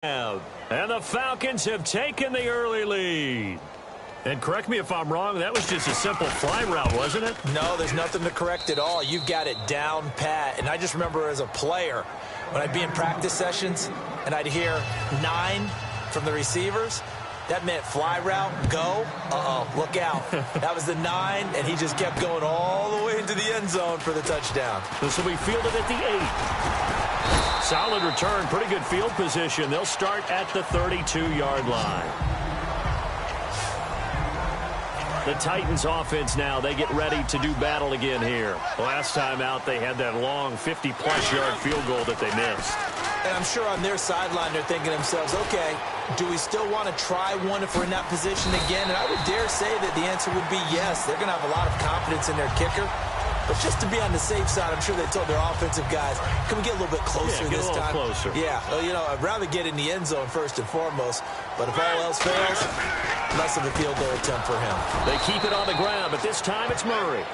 And the Falcons have taken the early lead. And correct me if I'm wrong, that was just a simple fly route, wasn't it? No, there's nothing to correct at all. You've got it down pat. And I just remember as a player, when I'd be in practice sessions and I'd hear 9 from the receivers, that meant fly route, go, look out. That was the 9, and he just kept going all the way into the end zone for the touchdown. This will be fielded at the 8. Solid return, pretty good field position. They'll start at the 32-yard line. The Titans offense now, they get ready to do battle again here. Last time out, they had that long 50-plus yard field goal that they missed. And I'm sure on their sideline, they're thinking to themselves, okay, do we still want to try one if we're in that position again? And I would dare say that the answer would be yes. They're going to have a lot of confidence in their kicker. But just to be on the safe side, I'm sure they told their offensive guys, can we get a little bit closer this time? Closer. Yeah, well, you know, I'd rather get in the end zone first and foremost. But if all else fails, less of a field goal attempt for him. They keep it on the ground, but this time it's Murray.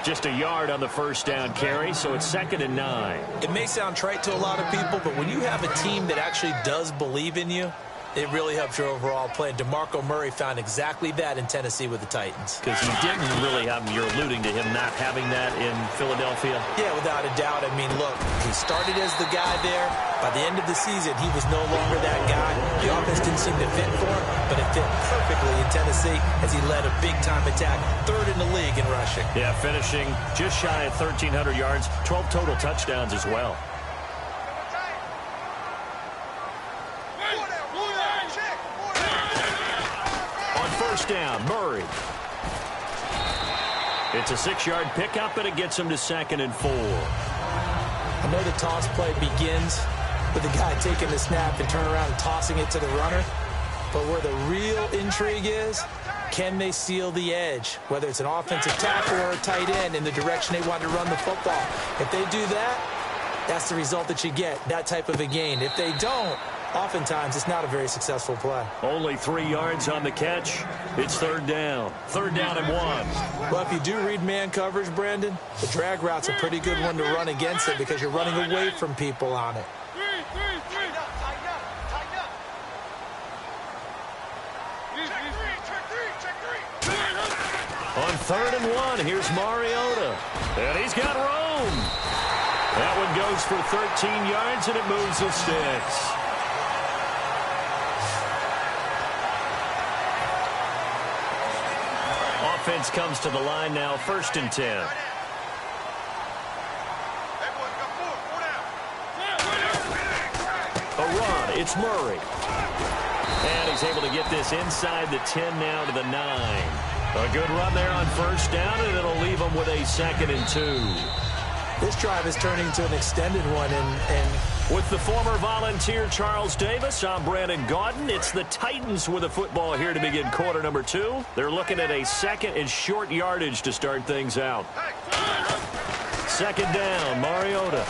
Just a yard on the first down carry, so it's 2nd and 9. It may sound trite to a lot of people, but when you have a team that actually does believe in you, it really helps your overall play. And DeMarco Murray found exactly that in Tennessee with the Titans. Because he didn't really have, you're alluding to him not having that in Philadelphia? Yeah, without a doubt. I mean, look, he started as the guy there. By the end of the season, he was no longer that guy. The offense didn't seem to fit for him, but it fit perfectly in Tennessee as he led a big-time attack, 3rd in the league in rushing. Yeah, finishing just shy of 1,300 yards, 12 total touchdowns as well. First down, Murray. It's a 6-yard pickup, and it gets him to 2nd and 4. I know the toss play begins with the guy taking the snap and turn around and tossing it to the runner. But where the real intrigue is, can they seal the edge? Whether it's an offensive tackle or a tight end in the direction they want to run the football. If they do that, that's the result that you get, that type of a gain. If they don't, oftentimes it's not a very successful play. Only 3 yards on the catch. It's 3rd down. 3rd down and 1. Well, if you do read man coverage, Brandon, the drag route's a pretty good one to run against it because you're running away from people on it. On 3rd and 1, here's Mariota. And he's got room. That one goes for 13 yards, and it moves the sticks. Offense comes to the line now, 1st and 10. A run, it's Murray. And he's able to get this inside the 10 now to the 9. A good run there on 1st down, and it'll leave him with a 2nd and 2. This drive is turning into an extended one, and with the former Volunteer Charles Davis, I'm Brandon Gaudin. It's the Titans with the football here to begin quarter number 2. They're looking at a 2nd and short yardage to start things out. 2nd down, Mariota.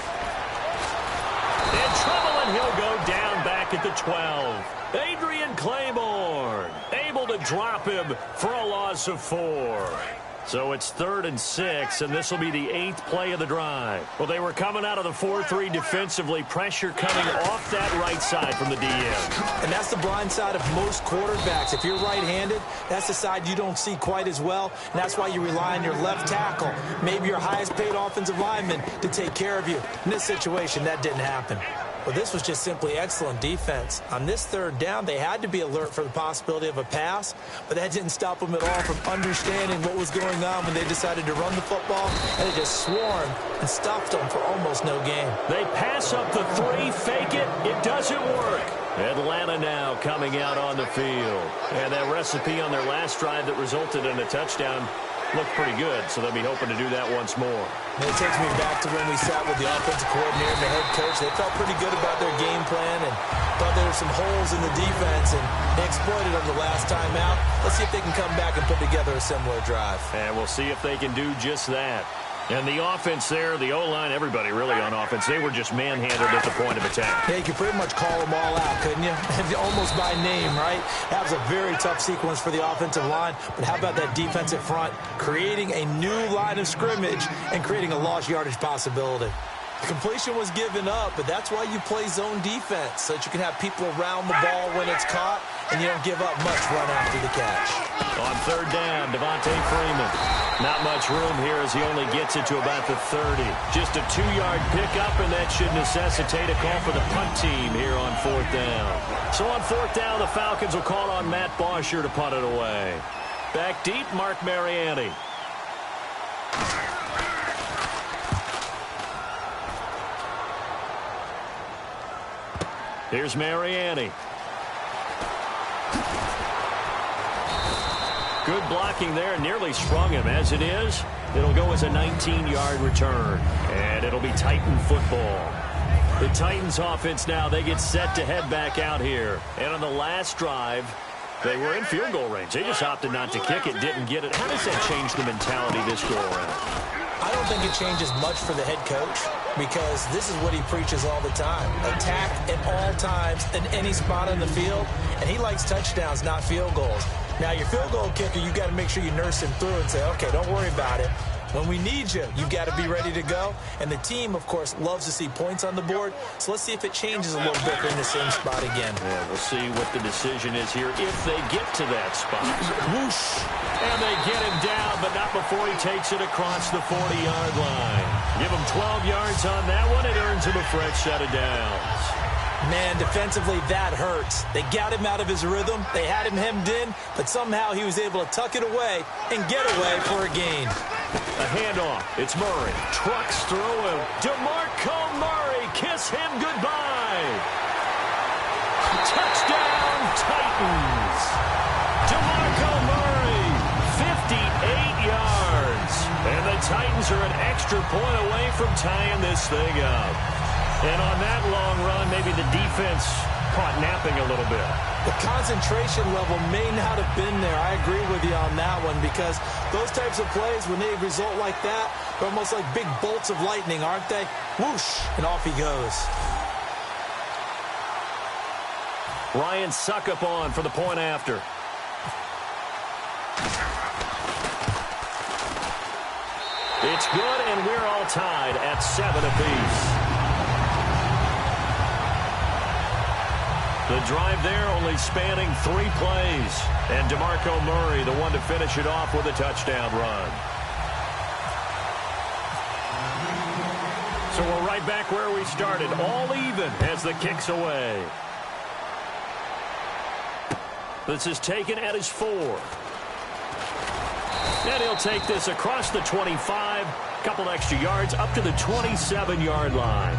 In trouble, and he'll go down back at the 12. Adrian Claiborne able to drop him for a loss of 4. So it's 3rd and 6, and this will be the 8th play of the drive. Well, they were coming out of the 4-3 defensively. Pressure coming off that right side from the DM. And that's the blind side of most quarterbacks. If you're right-handed, that's the side you don't see quite as well, and that's why you rely on your left tackle, maybe your highest-paid offensive lineman, to take care of you. In this situation, that didn't happen. Well, this was just simply excellent defense. On this 3rd down, they had to be alert for the possibility of a pass, but that didn't stop them at all from understanding what was going on when they decided to run the football, and they just swarmed and stuffed them for almost no gain. They pass up the 3, fake it. It doesn't work. Atlanta now coming out on the field. And that recipe on their last drive that resulted in a touchdown looked pretty good, so they'll be hoping to do that once more. And it takes me back to when we sat with the offensive coordinator and the head coach. They felt pretty good about their game plan and thought there were some holes in the defense, and they exploited them the last time out. Let's see if they can come back and put together a similar drive. And we'll see if they can do just that. And the offense there, the O-line, everybody really on offense, they were just manhandled at the point of attack. Yeah, you could pretty much call them all out, couldn't you? Almost by name, right? That was a very tough sequence for the offensive line. But how about that defensive front creating a new line of scrimmage and creating a lost yardage possibility? The completion was given up, but that's why you play zone defense, so that you can have people around the ball when it's caught, and you don't give up much run after the catch. On third down, Devontae Freeman. Not much room here as he only gets it to about the 30. Just a 2-yard pickup, and that should necessitate a call for the punt team here on fourth down. So on fourth down, the Falcons will call on Matt Bosher to punt it away. Back deep, Mark Mariani. Here's Mariani. Good blocking there. Nearly sprung him. As it is, it'll go as a 19-yard return. And it'll be Titan football. The Titans offense now, they get set to head back out here. And on the last drive, they were in field goal range. They just opted not to kick it, didn't get it. How does that change the mentality this go around? I don't think it changes much for the head coach, because this is what he preaches all the time. Attack at all times in any spot on the field, and he likes touchdowns, not field goals. Now, your field goal kicker, you got to make sure you nurse him through and say, okay, don't worry about it. When we need you, you've got to be ready to go. And the team, of course, loves to see points on the board. So let's see if it changes a little bit in the same spot again. Yeah, we'll see what the decision is here if they get to that spot. Whoosh! And they get him down, but not before he takes it across the 40-yard line. Give him 12 yards on that one. It earns him a fresh set of downs. Man, defensively, that hurts. They got him out of his rhythm. They had him hemmed in, but somehow he was able to tuck it away and get away for a gain. A handoff. It's Murray. Trucks through him. DeMarco Murray. Kiss him goodbye. Touchdown, Titans. DeMarco Murray, 58 yards. And the Titans are an extra point away from tying this thing up. And on that long run, maybe the defense caught napping a little bit. The concentration level may not have been there. I agree with you on that one, because those types of plays, when they result like that, they're almost like big bolts of lightning, aren't they? Whoosh, and off he goes. Ryan Suckup on for the point after. It's good, and we're all tied at 7 apiece. The drive there only spanning 3 plays. And DeMarco Murray, the one to finish it off with a touchdown run. So we're right back where we started, all even as the kick's away. This is taken at his 4. And he'll take this across the 25, couple extra yards up to the 27-yard line.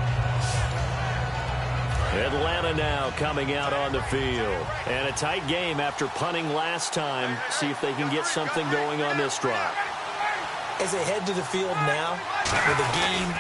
Atlanta now coming out on the field. And a tight game after punting last time. See if they can get something going on this drive. As they head to the field now, with the game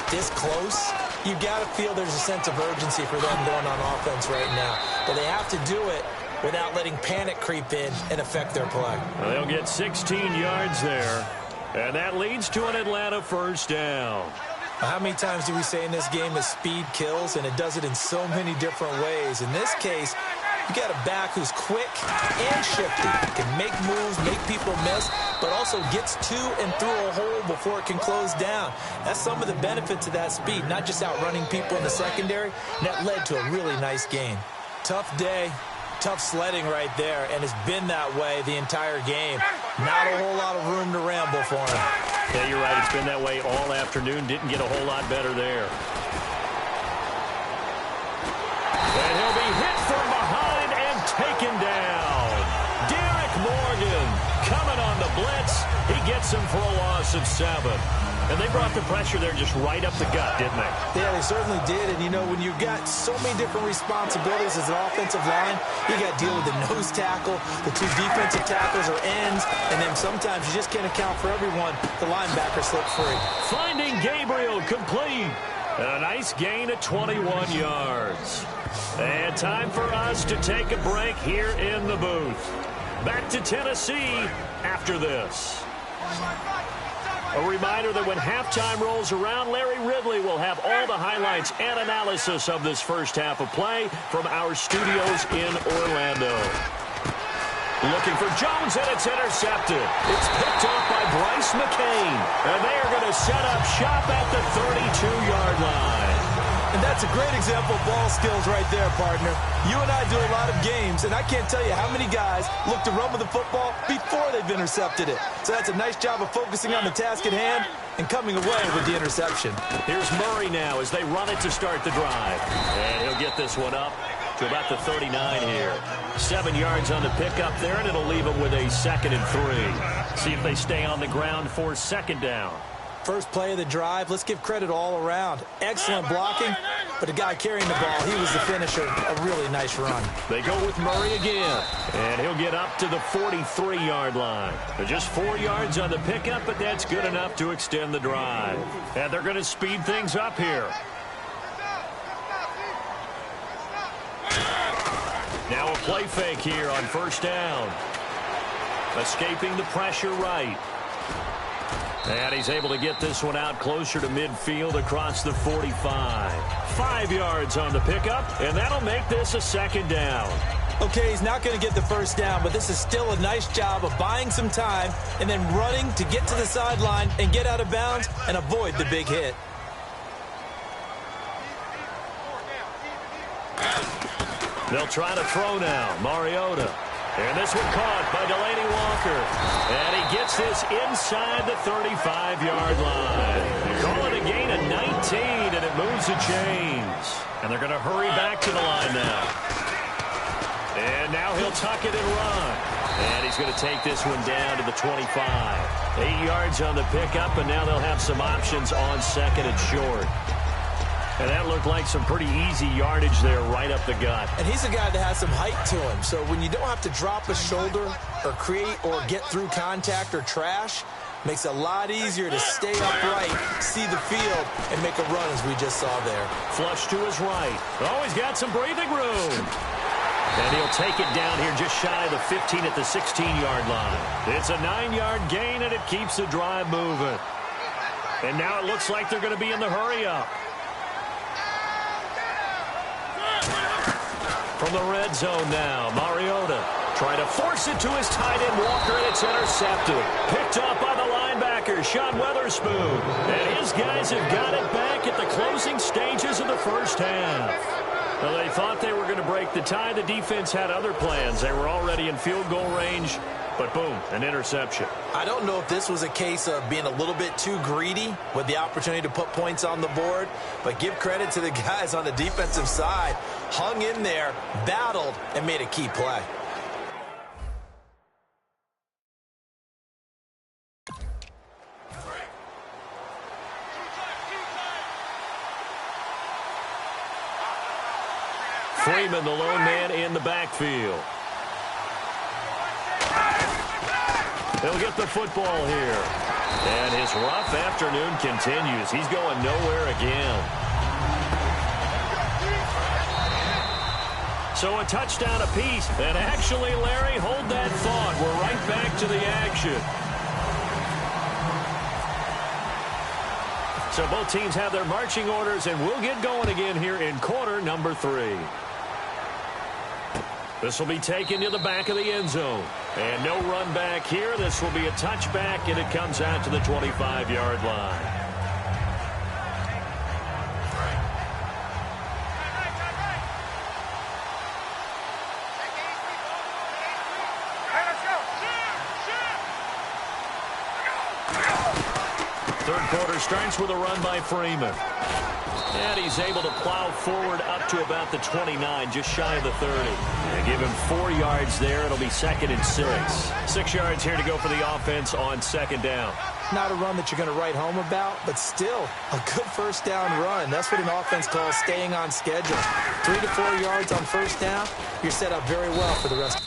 this close, you've got to feel there's a sense of urgency for them going on offense right now. But they have to do it without letting panic creep in and affect their play. Well, they'll get 16 yards there. And that leads to an Atlanta first down. How many times do we say in this game that speed kills, and it does it in so many different ways? In this case, you got a back who's quick and shifty, can make moves, make people miss, but also gets to and through a hole before it can close down. That's some of the benefits of that speed, not just outrunning people in the secondary, and that led to a really nice gain. Tough day, tough sledding right there, and it's been that way the entire game. Not a whole lot of room to ramble for him. Yeah, you're right. It's been that way all afternoon. Didn't get a whole lot better there. And he'll be hit from behind and taken down. Derek Morgan coming on the blitz. He gets him for a loss of 7. And they brought the pressure there just right up the gut, didn't they? Yeah, they certainly did. And, you know, when you've got so many different responsibilities as an offensive line, you got to deal with the nose tackle, the 2 defensive tackles or ends, and then sometimes you just can't account for everyone. The linebacker slipped free. Finding Gabriel complete. And a nice gain of 21 yards. And time for us to take a break here in the booth. Back to Tennessee after this. A reminder that when halftime rolls around, Larry Ridley will have all the highlights and analysis of this first half of play from our studios in Orlando. Looking for Jones, and it's intercepted. It's picked up by Bryce McCain. And they are going to set up shop at the 32-yard line. And that's a great example of ball skills right there, partner. You and I do a lot of games, and I can't tell you how many guys look to run with the football before they've intercepted it. So that's a nice job of focusing on the task at hand and coming away with the interception. Here's Murray now as they run it to start the drive. And he'll get this one up to about the 39 here. 7 yards on the pickup there, and it'll leave them with a 2nd and 3. See if they stay on the ground for 2nd down. First play of the drive, let's give credit all around. Excellent blocking, but the guy carrying the ball, he was the finisher. A really nice run. They go with Murray again, and he'll get up to the 43-yard line. They're just 4 yards on the pickup, but that's good enough to extend the drive. And they're going to speed things up here. Now a play fake here on 1st down. Escaping the pressure right. And he's able to get this one out closer to midfield across the 45. 5 yards on the pickup, and that'll make this a 2nd down. Okay, he's not going to get the 1st down, but this is still a nice job of buying some time and then running to get to the sideline and get out of bounds and avoid the big hit. They'll try to throw now. Mariota. And this one caught by Delaney Walker. And he gets this inside the 35-yard line. Call it a gain of 19, and it moves the chains. And they're going to hurry back to the line now. And now he'll tuck it and run. And he's going to take this one down to the 25. 8 yards on the pickup, and now they'll have some options on 2nd and short. And that looked like some pretty easy yardage there right up the gut. And he's a guy that has some height to him. So when you don't have to drop a shoulder or create or get through contact or trash, makes it a lot easier to stay upright, see the field, and make a run as we just saw there. Flush to his right. Oh, he's got some breathing room. And he'll take it down here just shy of the 15 at the 16-yard line. It's a 9-yard gain, and it keeps the drive moving. And now it looks like they're going to be in the hurry-up. From the red zone now, Mariota trying to force it to his tight end Walker, and it's intercepted. Picked up by the linebacker, Sean Weatherspoon. And his guys have got it back at the closing stages of the 1st half. Well, they thought they were going to break the tie. The defense had other plans. They were already in field goal range, but boom, an interception. I don't know if this was a case of being a little bit too greedy with the opportunity to put points on the board, but give credit to the guys on the defensive side. Hung in there, battled, and made a key play. Freeman, the lone man in the backfield. He'll get the football here. And his rough afternoon continues. He's going nowhere again. So a touchdown apiece. And actually, Larry, hold that thought. We're right back to the action. So both teams have their marching orders, and we'll get going again here in quarter number 3. This will be taken to the back of the end zone. And no run back here. This will be a touchback, and it comes out to the 25-yard line. Third quarter starts with a run by Freeman. And he's able to plow forward up to about the 29, just shy of the 30. They give him 4 yards there. It'll be 2nd and 6. 6 yards here to go for the offense on 2nd down. Not a run that you're going to write home about, but still a good 1st down run. That's what an offense calls staying on schedule. 3 to 4 yards on 1st down. You're set up very well for the rest.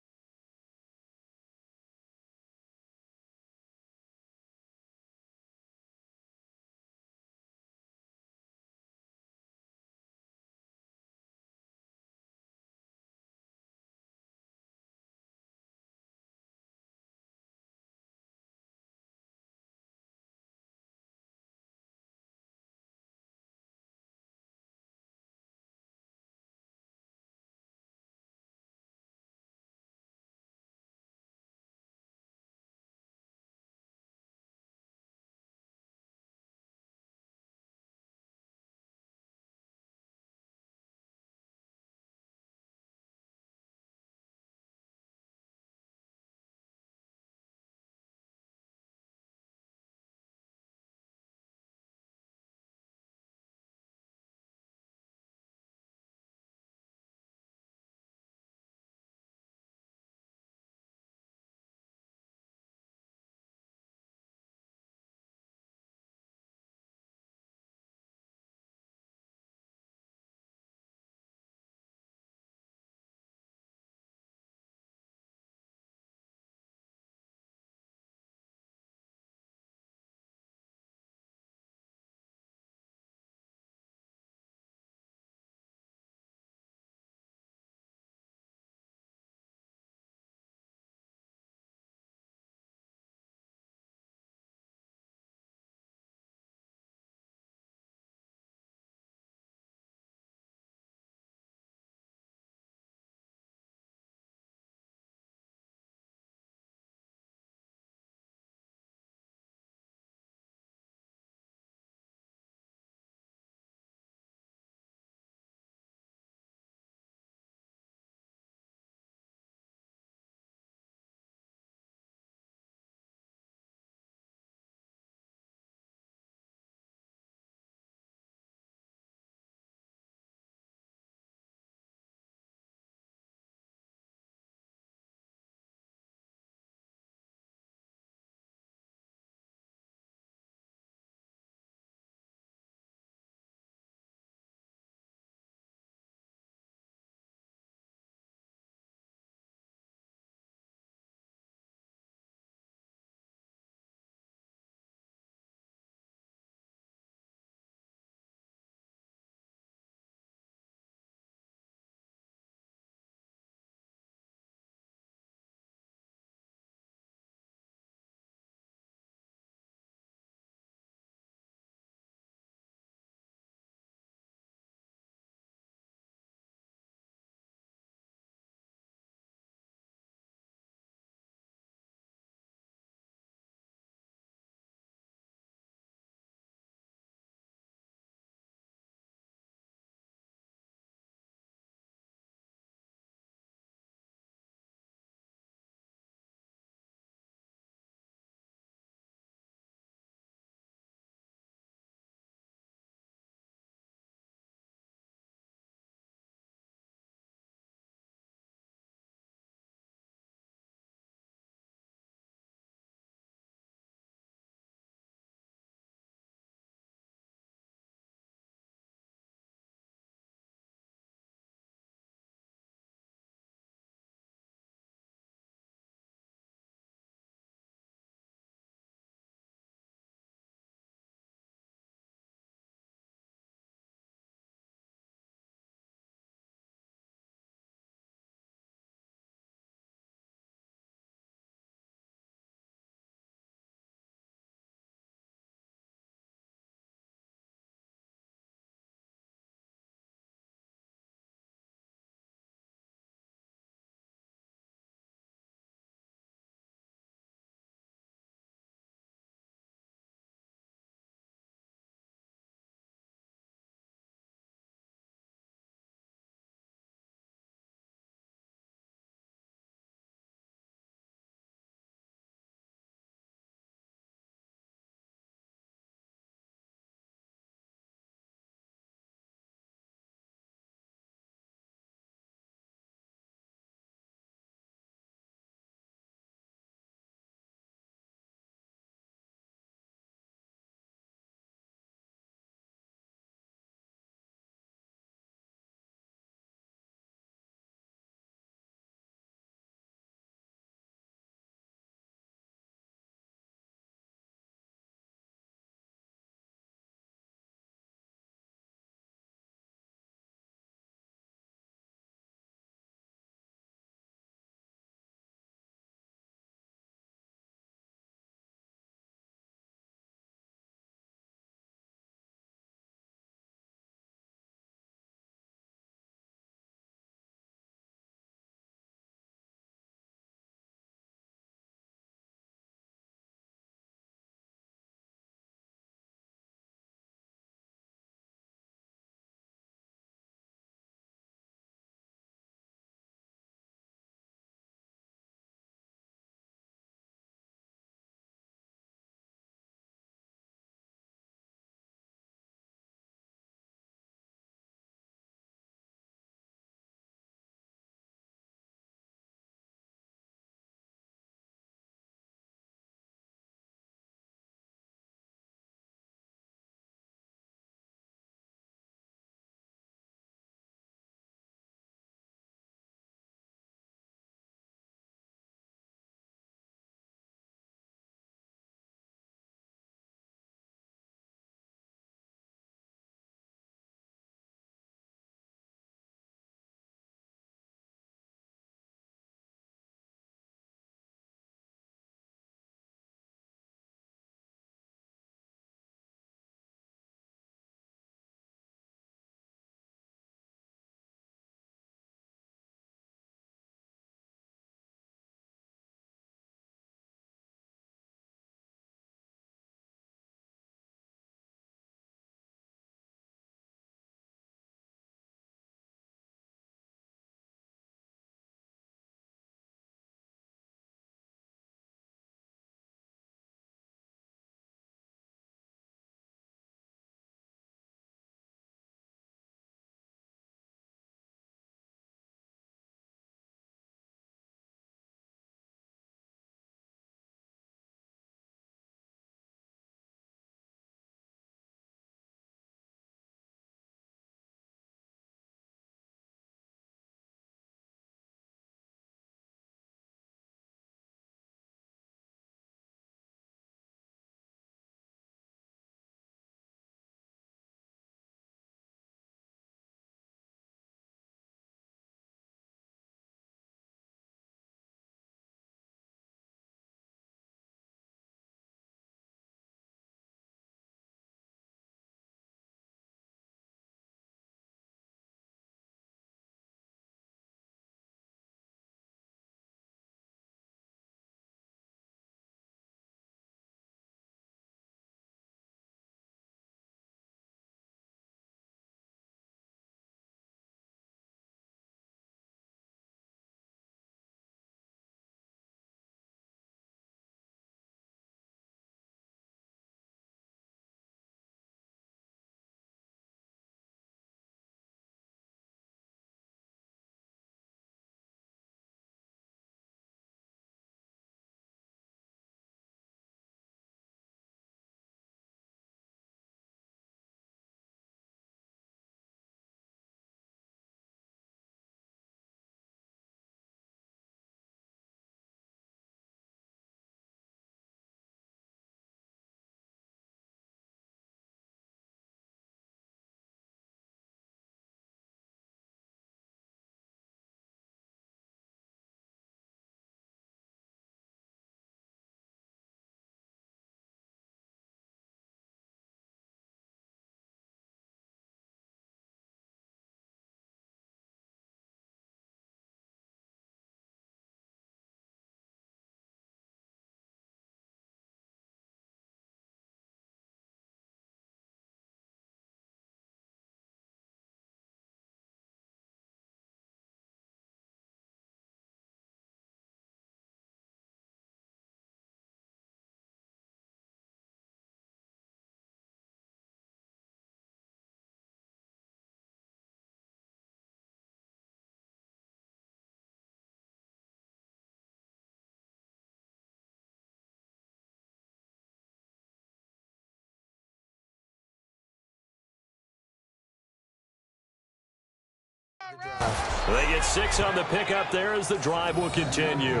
They get 6 on the pickup there as the drive will continue.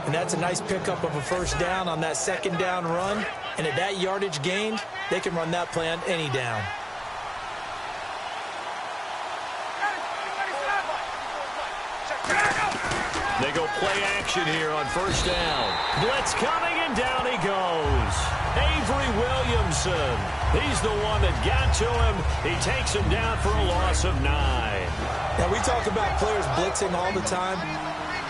And that's a nice pickup of a first down on that second down run. And at that yardage gained, they can run that play on any down. They go play action here on first down. Blitz coming, and down he goes. Avery Williamson. He's the one that got to him. He takes him down for a loss of 9. Now, we talk about players blitzing all the time.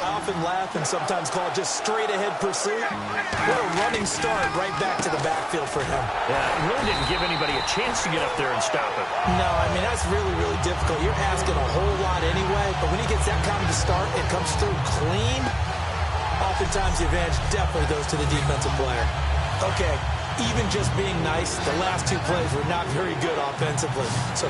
I often laugh and sometimes call it just straight-ahead pursuit. What a running start right back to the backfield for him. Yeah, it really didn't give anybody a chance to get up there and stop him. No, I mean, that's really, really difficult. You're asking a whole lot anyway, but when he gets that kind of a start and comes through clean, oftentimes the advantage definitely goes to the defensive player. Okay, even just being nice, the last 2 plays were not very good offensively. So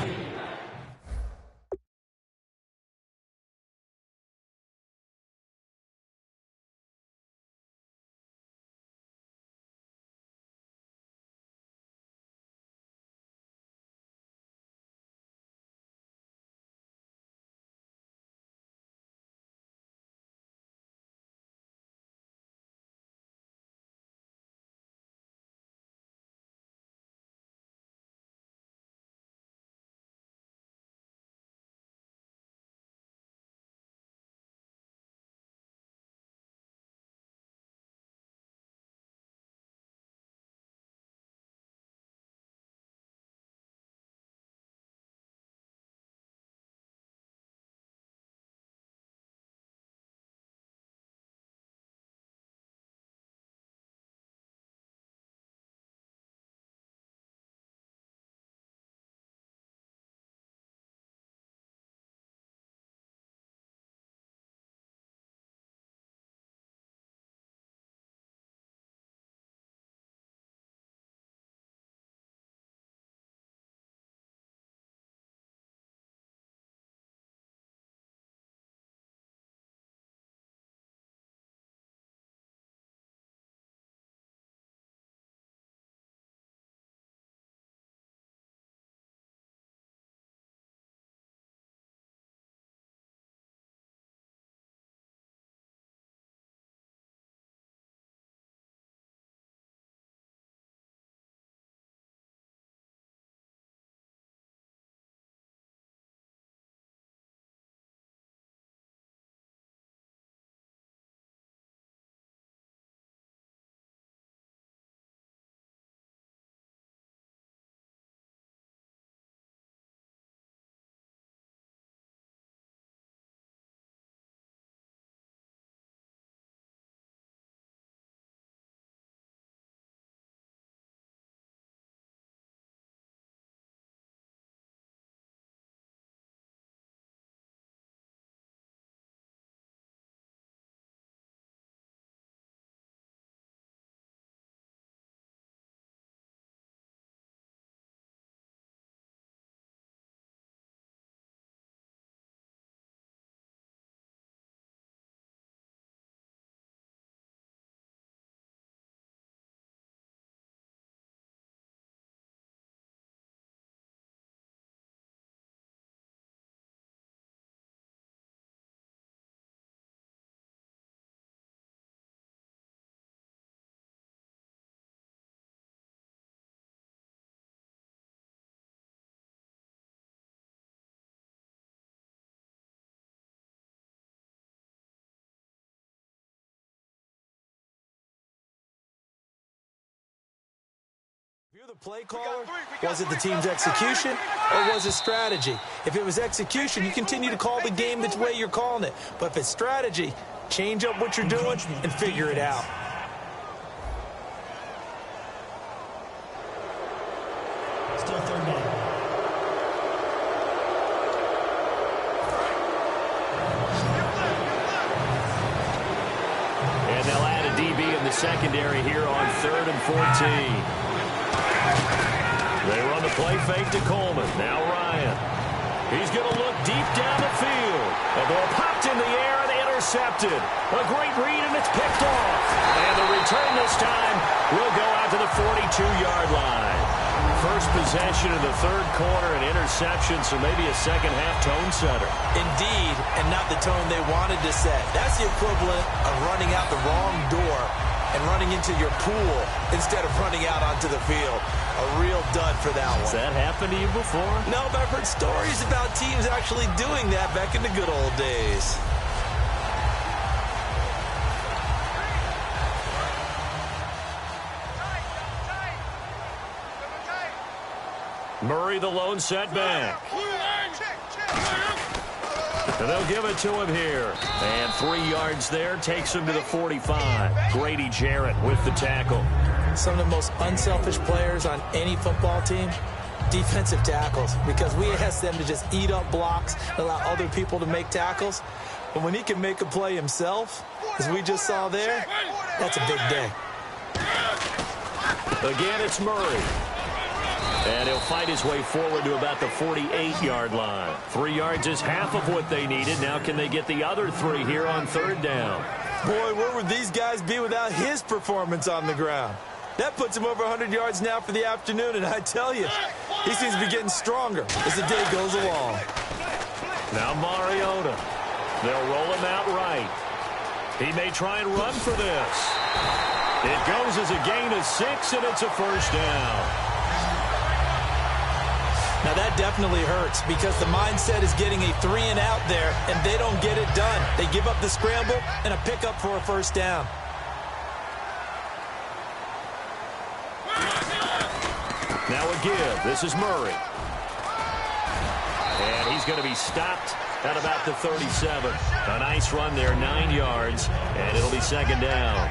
if you're the play caller, was it the team's execution or was it strategy? If it was execution, you continue to call the game the way you're calling it. But if it's strategy, change up what you're doing and figure it out. Still third down. And they'll add a DB in the secondary here on 3rd and 14. They run the play fake to Coleman. Now Ryan. He's going to look deep down the field. The ball popped in the air and intercepted. A great read, and it's picked off. And the return this time will go out to the 42-yard line. first possession of the third quarter, an interception, so maybe a second-half tone setter. Indeed, and not the tone they wanted to set. That's the equivalent of running out the wrong door and running into your pool instead of running out onto the field. A real dud for that one. Has that happened to you before? No, but I've heard stories about teams actually doing that back in the good old days. Murray, the lone setback. And they'll give it to him here. And 3 yards there takes him to the 45. Grady Jarrett with the tackle. Some of the most unselfish players on any football team, defensive tackles, because we ask them to just eat up blocks and allow other people to make tackles. But when he can make a play himself, as we just saw there, that's a big day. Again, it's Murray. And he'll fight his way forward to about the 48-yard line. 3 yards is half of what they needed. Now can they get the other 3 here on third down? Boy, where would these guys be without his performance on the ground? That puts him over 100 yards now for the afternoon, and I tell you, he seems to be getting stronger as the day goes along. Now Mariota. They'll roll him out right. He may try and run for this. It goes as a gain of 6, and it's a first down. Now that definitely hurts because the mindset is getting a 3-and-out there, and they don't get it done. They give up the scramble and a pickup for a first down. Now a give. This is Murray. And he's going to be stopped at about the 37. A nice run there, 9 yards, and it'll be second down.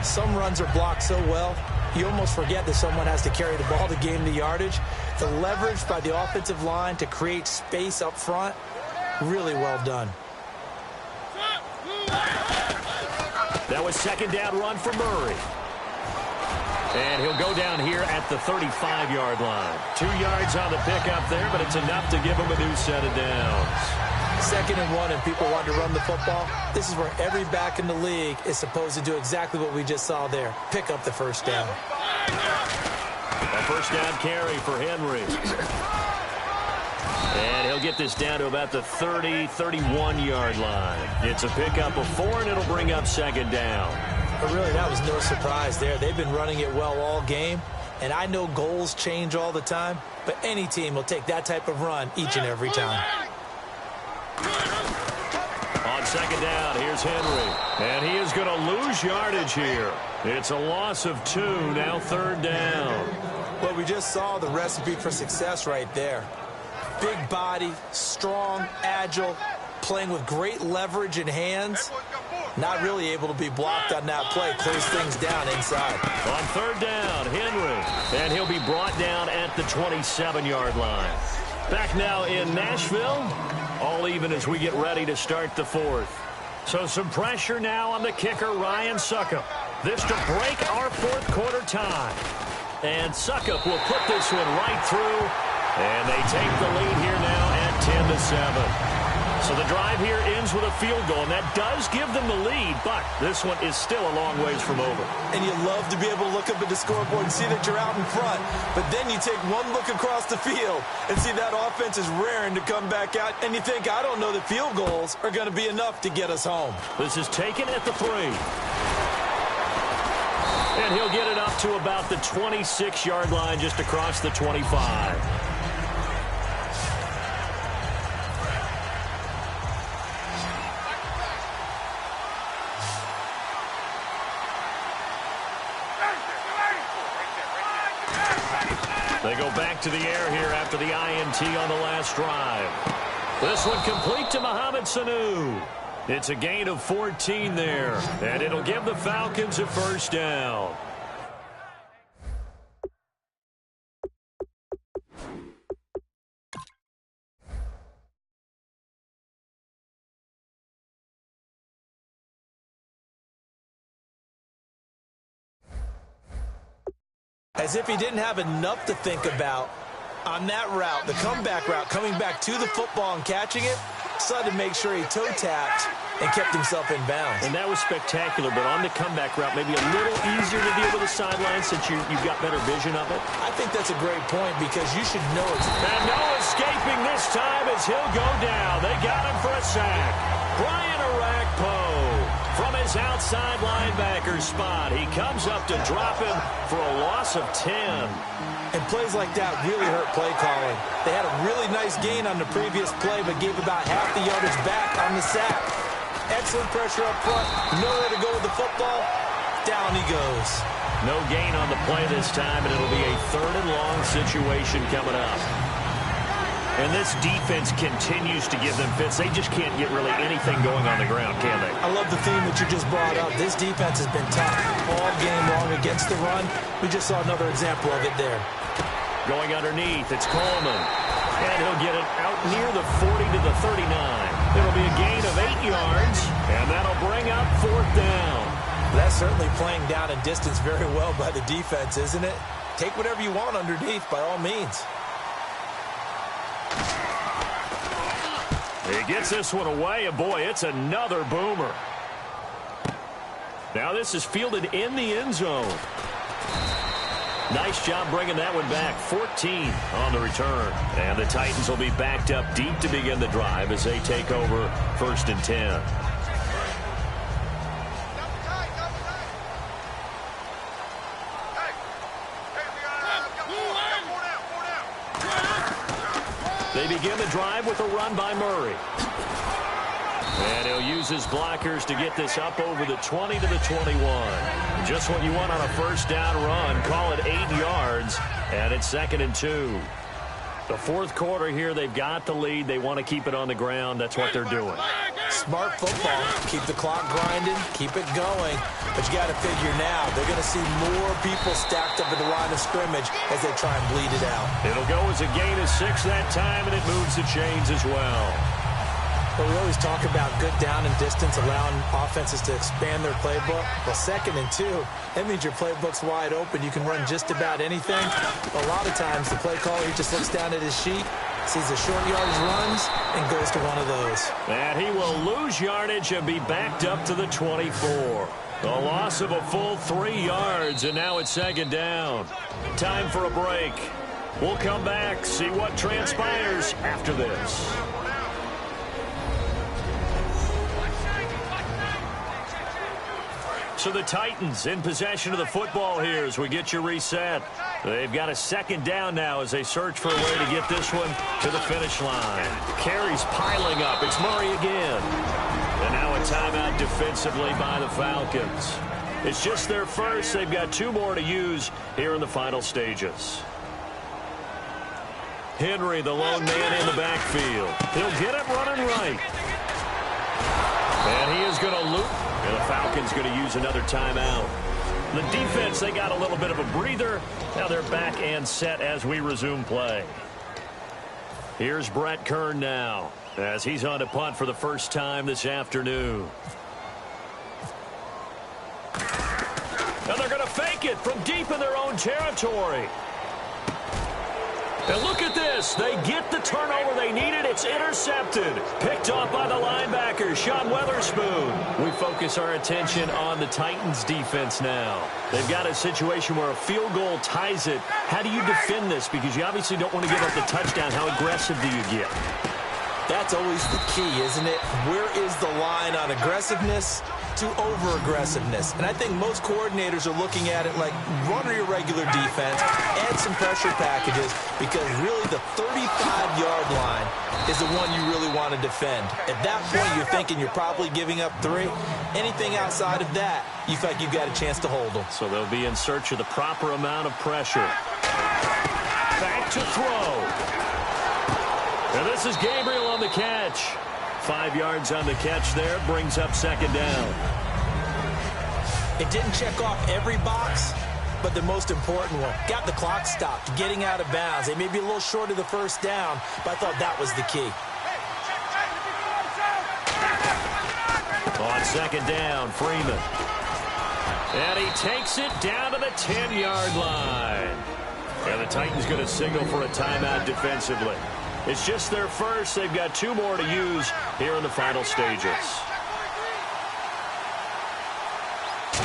Some runs are blocked so well, you almost forget that someone has to carry the ball to gain the yardage. The leverage by the offensive line to create space up front, really well done. That was second down run for Murray. And he'll go down here at the 35-yard line. 2 yards on the pickup there, but it's enough to give him a new set of downs. 2nd and 1, and people want to run the football. This is where every back in the league is supposed to do exactly what we just saw there. Pick up the first down. A first down carry for Henry. And he'll get this down to about the 30, 31-yard line. It's a pickup of 4, and it'll bring up second down. But really, that was no surprise there. They've been running it well all game, and I know goals change all the time, but any team will take that type of run each and every time. On second down, here's Henry. And he is going to lose yardage here. It's a loss of 2, now third down. Well, we just saw the recipe for success right there. Big body, strong, agile, playing with great leverage in hands. Not really able to be blocked on that play. Close things down inside. On third down, Henry. And he'll be brought down at the 27-yard line. Back now in Nashville. All even as we get ready to start the fourth. So some pressure now on the kicker, Ryan Succop. This to break our fourth quarter tie. And Succop will put this one right through. And they take the lead here now at 10-7. So the drive here ends with a field goal, and that does give them the lead, but this one is still a long ways from over. And you love to be able to look up at the scoreboard and see that you're out in front, but then you take one look across the field and see that offense is raring to come back out, and you think, I don't know that field goals are going to be enough to get us home. This is taken at the 3. And he'll get it up to about the 26-yard line just across the 25. They go back to the air here after the INT on the last drive. This one complete to Mohamed Sanu. It's a gain of 14 there, and it'll give the Falcons a first down. As if he didn't have enough to think about on that route, the comeback route, coming back to the football and catching it, decided to make sure he toe tapped and kept himself in bounds. And that was spectacular, but on the comeback route, maybe a little easier to deal with the sideline since you've got better vision of it. I think that's a great point because you should know it's... And no escaping this time as he'll go down. They got him for a sack. Brian Arakpo from his outside linebacker spot. He comes up to drop him for a loss of 10. And plays like that really hurt play calling. They had a really nice gain on the previous play, but gave about half the yardage back on the sack. Excellent pressure up front. Nowhere to go with the football. Down he goes. No gain on the play this time, and it'll be a 3rd and long situation coming up. And this defense continues to give them fits. They just can't get really anything going on the ground, can they? I love the theme that you just brought up. This defense has been tough all game long against the run. We just saw another example of it there. Going underneath, it's Coleman. And he'll get it out near the 40 to the 39. It'll be a gain of 8 yards, and that'll bring up 4th down. That's certainly playing down in distance very well by the defense, isn't it? Take whatever you want underneath, by all means. He gets this one away, and boy, it's another boomer. Now this is fielded in the end zone. Nice job bringing that one back. 14 on the return. And the Titans will be backed up deep to begin the drive as they take over 1st and 10. They begin the drive with a run by Murray. And he'll use his blockers to get this up over the 20 to the 21. Just what you want on a 1st down run. Call it 8 yards, and it's 2nd and 2. The 4th quarter here, they've got the lead. They want to keep it on the ground. That's what they're doing. Smart football. Keep the clock grinding. Keep it going. But you got to figure now, they're going to see more people stacked up at the line of scrimmage as they try and bleed it out. It'll go as a gain of 6 that time, and it moves the chains as well. But we always talk about good down and distance, allowing offenses to expand their playbook. Well, 2nd and 2, that means your playbook's wide open. You can run just about anything. A lot of times, the play caller, he just looks down at his sheet, sees the short yardage runs, and goes to one of those. And he will lose yardage and be backed up to the 24. A loss of a full 3 yards, and now it's 2nd down. Time for a break. We'll come back, see what transpires after this. So the Titans in possession of the football here as we get you reset. They've got a 2nd down now as they search for a way to get this one to the finish line. Carries piling up. It's Murray again. And now a timeout defensively by the Falcons. It's just their first. They've got 2 more to use here in the final stages. Henry, the lone man in the backfield. He'll get it running right. And he is going to loop. And the Falcons going to use another timeout. The defense, they got a little bit of a breather. Now they're back and set as we resume play. Here's Brett Kern now as he's on to punt for the first time this afternoon. And they're going to fake it from deep in their own territory. And look at this. They get the turnover they needed. It's intercepted. Picked off by the linebacker, Sean Weatherspoon. We focus our attention on the Titans defense now. They've got a situation where a field goal ties it. How do you defend this? Because you obviously don't want to give up the touchdown. How aggressive do you get? That's always the key, isn't it? Where is the line on aggressiveness to over-aggressiveness? And I think most coordinators are looking at it like run your regular defense, add some pressure packages, because really the 35-yard line is the one you really want to defend. At that point, you're thinking you're probably giving up 3. Anything outside of that, you feel like you've got a chance to hold them. So they'll be in search of the proper amount of pressure. Back to throw. And this is Gabriel on the catch. 5 yards on the catch there. Brings up 2nd down. It didn't check off every box, but the most important one. Got the clock stopped, getting out of bounds. They may be a little short of the 1st down, but I thought that was the key. On 2nd down, Freeman. And he takes it down to the 10-yard line. And the Titans going to signal for a timeout defensively. It's just their first. They've got 2 more to use here in the final stages.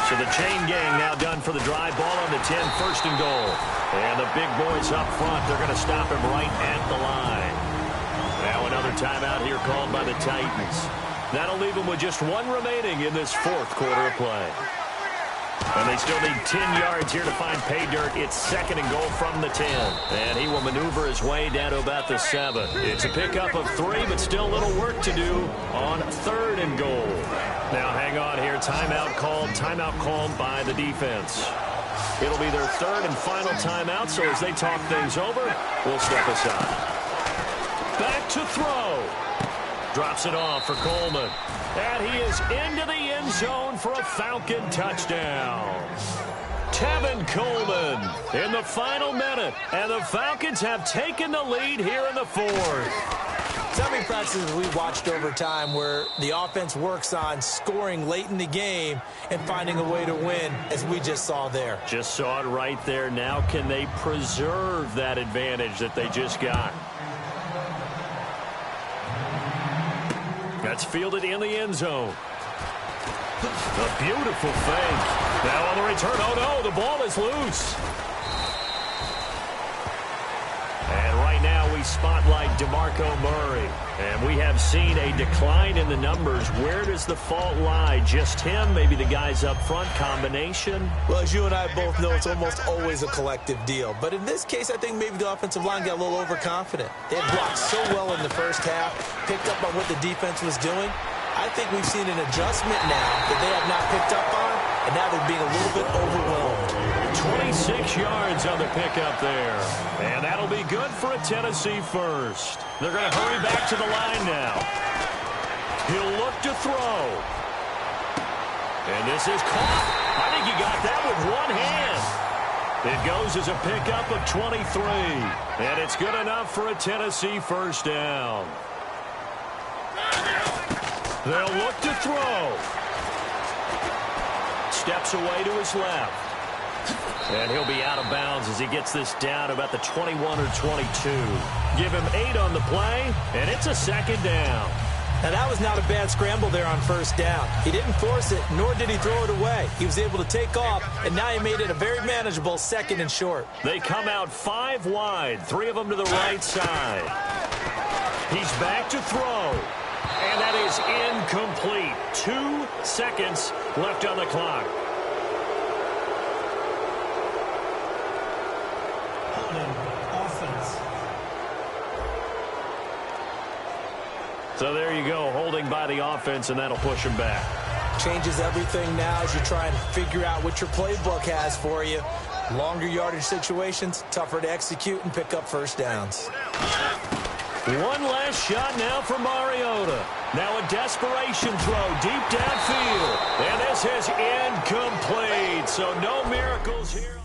So the chain gang now done for the drive. Ball on the 10, first and goal. And the big boys up front, they're going to stop him right at the line. Now another timeout here called by the Titans. That'll leave them with just one remaining in this fourth quarter of play. And they still need 10 yards here to find pay dirt. It's second and goal from the 10. And he will maneuver his way down to about the 7. It's a pickup of 3, but still a little work to do on third and goal. Now hang on here. Timeout called by the defense. It'll be their third and final timeout, so as they talk things over, we'll step aside. Back to throw. Drops it off for Coleman. And he is into the end zone for a Falcon touchdown. Tevin Coleman in the final minute. And the Falcons have taken the lead here in the fourth. So many practices we watched over time where the offense works on scoring late in the game and finding a way to win, as we just saw there. Just saw it right there. Now can they preserve that advantage that they just got? That's fielded in the end zone. A beautiful fake. Now on the return. Oh, no, the ball is loose. And right now we spotlight DeMarco Murray. And we have seen a decline in the numbers. Where does the fault lie? Just him? Maybe the guys up front? Combination? Well, as you and I both know, it's almost always a collective deal. But in this case, I think maybe the offensive line got a little overconfident. They had blocked so well in the first half, picked up on what the defense was doing. I think we've seen an adjustment now that they have not picked up on, and now they're being a little bit overwhelmed. 26 yards on the pickup there. And that'll be good for a Tennessee first. They're going to hurry back to the line now. He'll look to throw. And this is caught. I think he got that with one hand. It goes as a pickup of 23. And it's good enough for a Tennessee first down. They'll look to throw. Steps away to his left. And he'll be out of bounds as he gets this down about the 21 or 22. Give him 8 on the play, and it's a second down. Now, that was not a bad scramble there on first down. He didn't force it, nor did he throw it away. He was able to take off, and now he made it a very manageable second and short. They come out 5 wide, 3 of them to the right side. He's back to throw, and that is incomplete. 2 seconds left on the clock. Offense. So there you go, holding by the offense, and that'll push him back. Changes everything now as you try and figure out what your playbook has for you. Longer yardage situations, tougher to execute and pick up first downs. One last shot now for Mariota. Now a desperation throw deep downfield. And this is incomplete, so no miracles here.